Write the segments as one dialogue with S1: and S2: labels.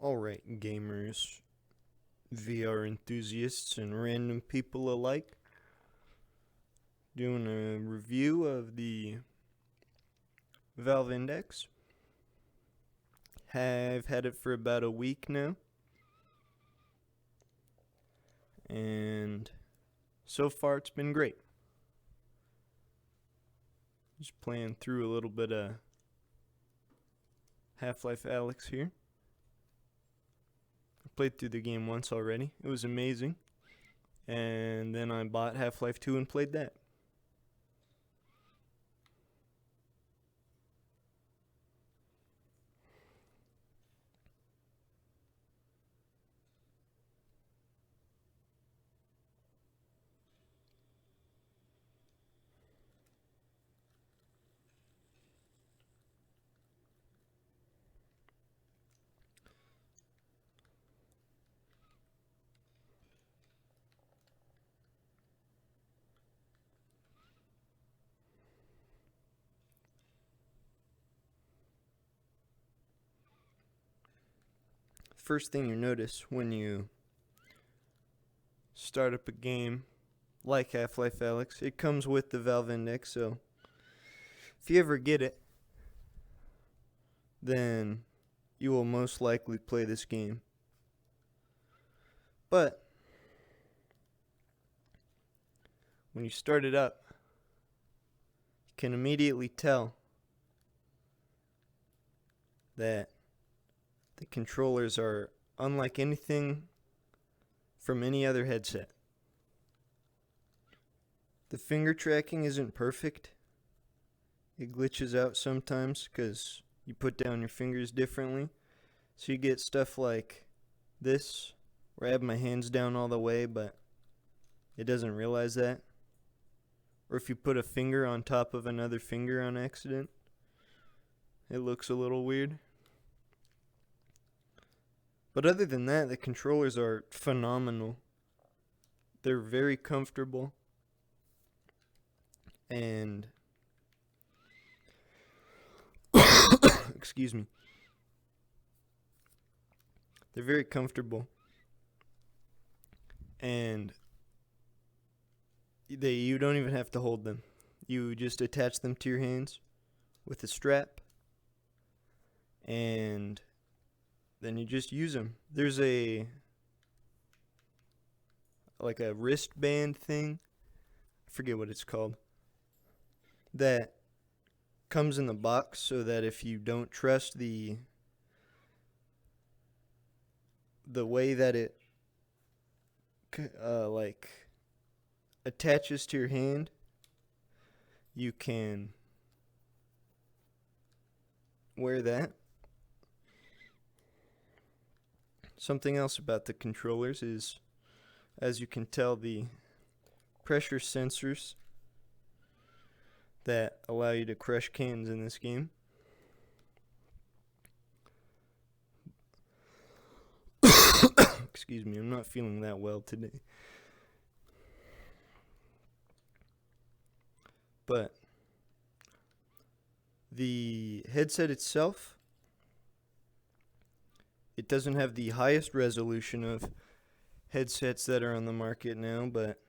S1: Alright, gamers, VR enthusiasts, and random people alike. Doing a review of the Valve Index. Have had it for about a week now. And so far it's been great. Just playing through a little bit of Half-Life Alyx here. I played through the game once already. It was amazing. And then I bought Half-Life 2 and played that. First thing you notice when you start up a game like Half-Life Alyx, it comes with the Valve Index, so if you ever get it, then you will most likely play this game. But when you start it up, you can immediately tell that the controllers are unlike anything from any other headset. The finger tracking isn't perfect. It glitches out sometimes because you put down your fingers differently. So you get stuff like this, where I have my hands down all the way, but it doesn't realize that. Or if you put a finger on top of another finger on accident, it looks a little weird. But other than that, the controllers are phenomenal. They're very comfortable. And excuse me. They're very comfortable. And you don't even have to hold them. You just attach them to your hands with a strap. And then you just use them. There's a wristband thing, I forget what it's called, that comes in the box so that if you don't trust the way that it attaches to your hand, you can wear that. Something else about the controllers is, as you can tell, the pressure sensors that allow you to crush cans in this game. Excuse me, I'm not feeling that well today. But the headset itself, it doesn't have the highest resolution of headsets that are on the market now, but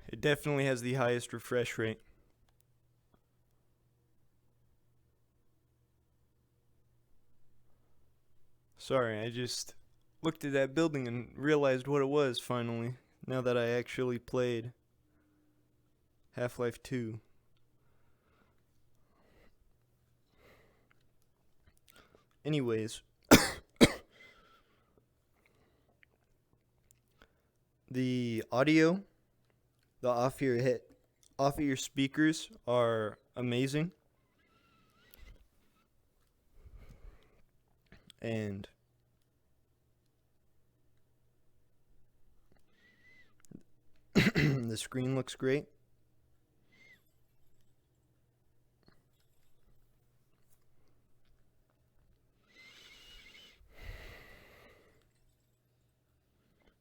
S1: it definitely has the highest refresh rate. Sorry, I just looked at that building and realized what it was finally, now that I actually played Half-Life 2. Anyways, the audio, off of your speakers are amazing. And the screen looks great.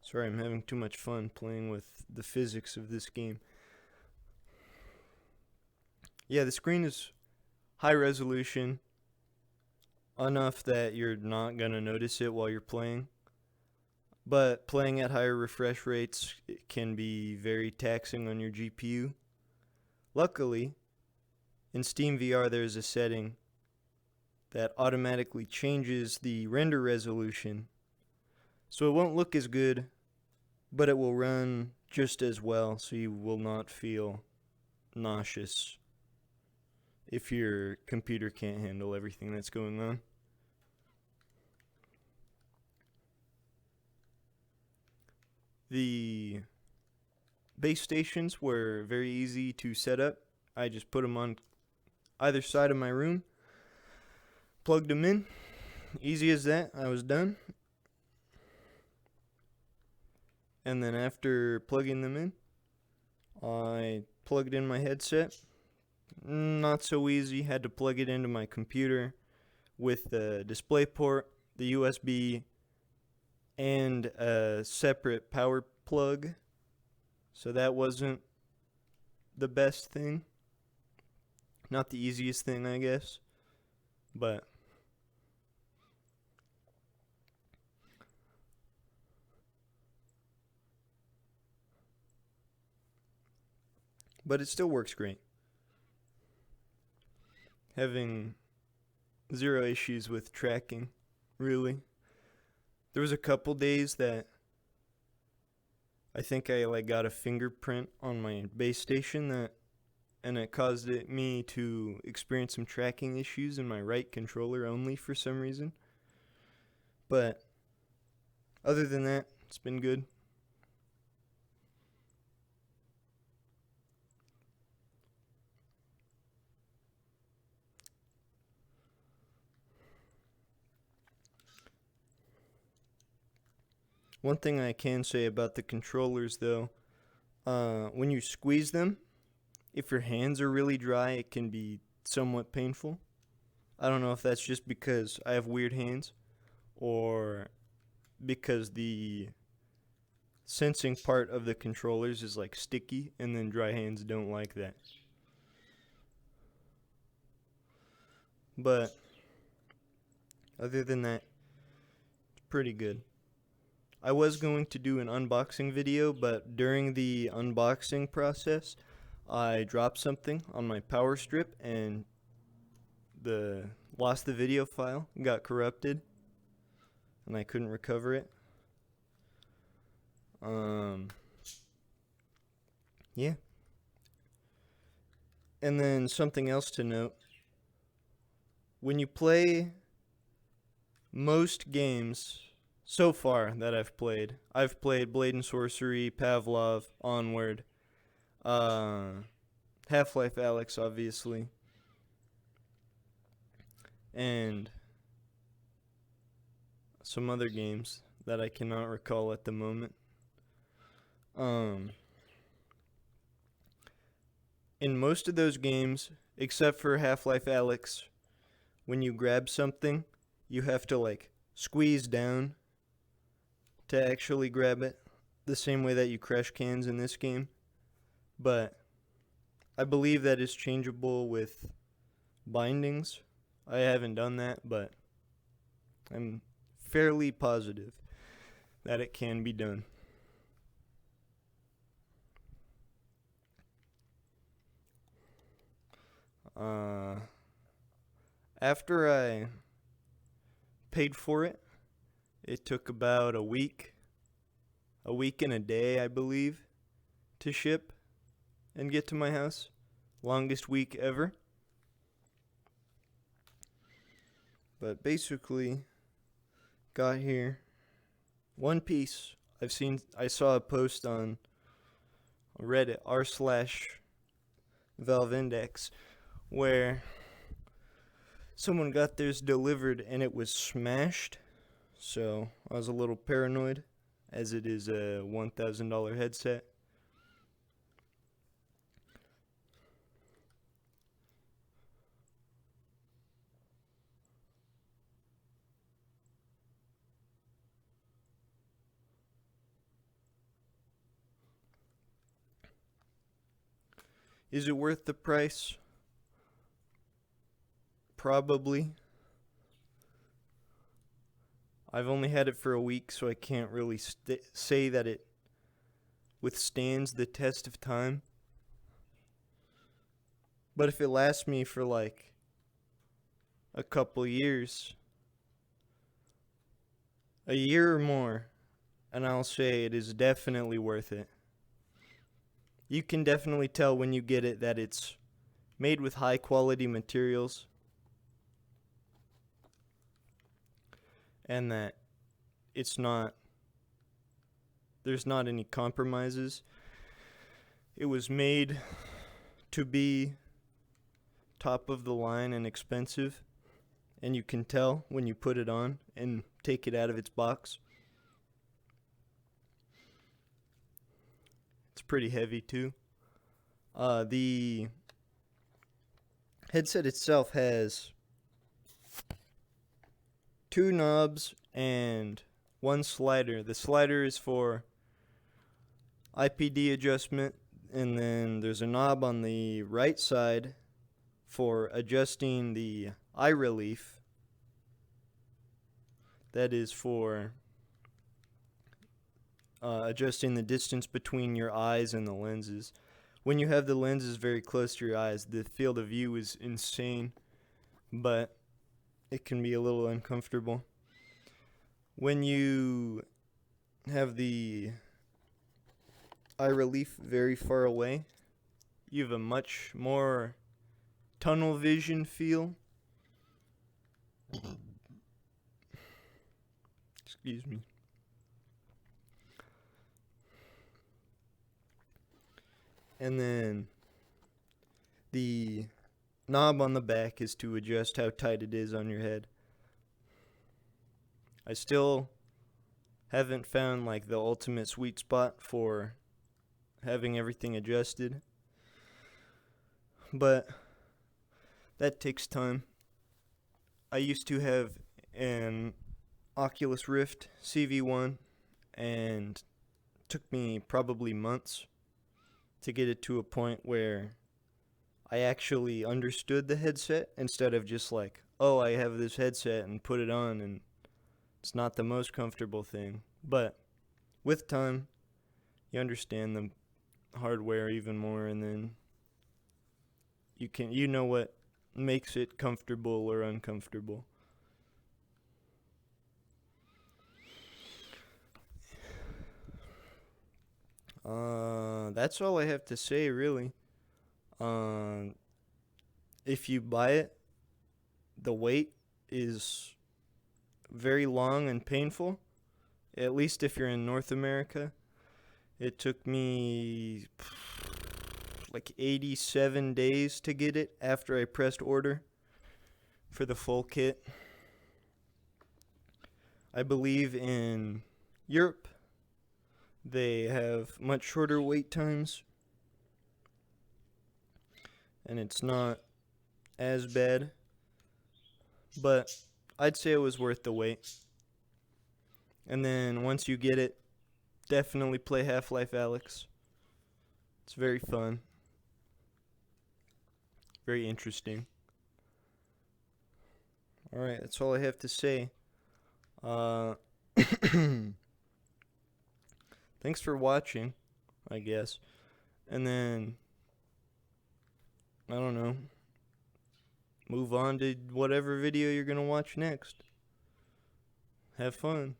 S1: Sorry, I'm having too much fun playing with the physics of this game. Yeah, the screen is high resolution. enough that you're not going to notice it while you're playing. But playing at higher refresh rates can be very taxing on your GPU. Luckily, in SteamVR there's a setting that automatically changes the render resolution, so it won't look as good, but it will run just as well, so you will not feel nauseous if your computer can't handle everything that's going on. The base stations were very easy to set up. I just put them on either side of my room, plugged them in, easy as that. I was done. And then after plugging them in, I plugged in my headset. Not so easy, had to plug it into my computer with the DisplayPort, the USB, and a separate power plug. So that wasn't the best thing. Not the easiest thing, I guess. But it still works great. Having zero issues with tracking, really. There was a couple days that I think I got a fingerprint on my base station and it caused me to experience some tracking issues in my right controller only for some reason. But other than that, it's been good. One thing I can say about the controllers, though, when you squeeze them, if your hands are really dry, it can be somewhat painful. I don't know if that's just because I have weird hands or because the sensing part of the controllers is sticky and then dry hands don't like that. But other than that, it's pretty good. I was going to do an unboxing video, but during the unboxing process, I dropped something on my power strip and lost the video file, got corrupted, and I couldn't recover it. Yeah. And then something else to note. When you play most games so far that I've played Blade and Sorcery, Pavlov, Onward, Half-Life Alyx, obviously, and some other games that I cannot recall at the moment. In most of those games, except for Half-Life Alyx, when you grab something, you have to squeeze down to actually grab it, the same way that you crash cans in this game. But I believe that is changeable with bindings. I haven't done that, but I'm fairly positive that it can be done. After I paid for it, it took about a week and a day, I believe, to ship and get to my house. Longest week ever. But basically, got here. One piece. I saw a post on Reddit, r/ValveIndex, where someone got theirs delivered and it was smashed. So I was a little paranoid, as it is a $1,000 headset. Is it worth the price? Probably. I've only had it for a week, so I can't really say that it withstands the test of time. But if it lasts me for like a couple years, a year or more, and I'll say it is definitely worth it. You can definitely tell when you get it that it's made with high quality materials and that there's not any compromises. It was made to be top of the line and expensive, and you can tell when you put it on and take it out of its box. It's pretty heavy too. The headset itself has 2 knobs and 1 slider. The slider is for IPD adjustment, and then there's a knob on the right side for adjusting the eye relief. That is for adjusting the distance between your eyes and the lenses. When you have the lenses very close to your eyes, the field of view is insane, but it can be a little uncomfortable. When you have the eye relief very far away, you have a much more tunnel vision feel. Excuse me. And then the knob on the back is to adjust how tight it is on your head. I still haven't found like the ultimate sweet spot for having everything adjusted, but that takes time. I used to have an Oculus Rift CV1, and it took me probably months to get it to a point where I actually understood the headset instead of just like, oh, I have this headset and put it on and it's not the most comfortable thing. But with time, you understand the hardware even more, and then you know what makes it comfortable or uncomfortable. That's all I have to say, really. If you buy it, the wait is very long and painful, at least if you're in North America. It took me like 87 days to get it after I pressed order for the full kit. I believe in Europe they have much shorter wait times, and it's not as bad, but I'd say it was worth the wait. And then once you get it, definitely play Half-Life Alyx. It's very fun, very interesting. Alright, that's all I have to say. Thanks for watching, I guess. And then, I don't know, move on to whatever video you're going to watch next. Have fun.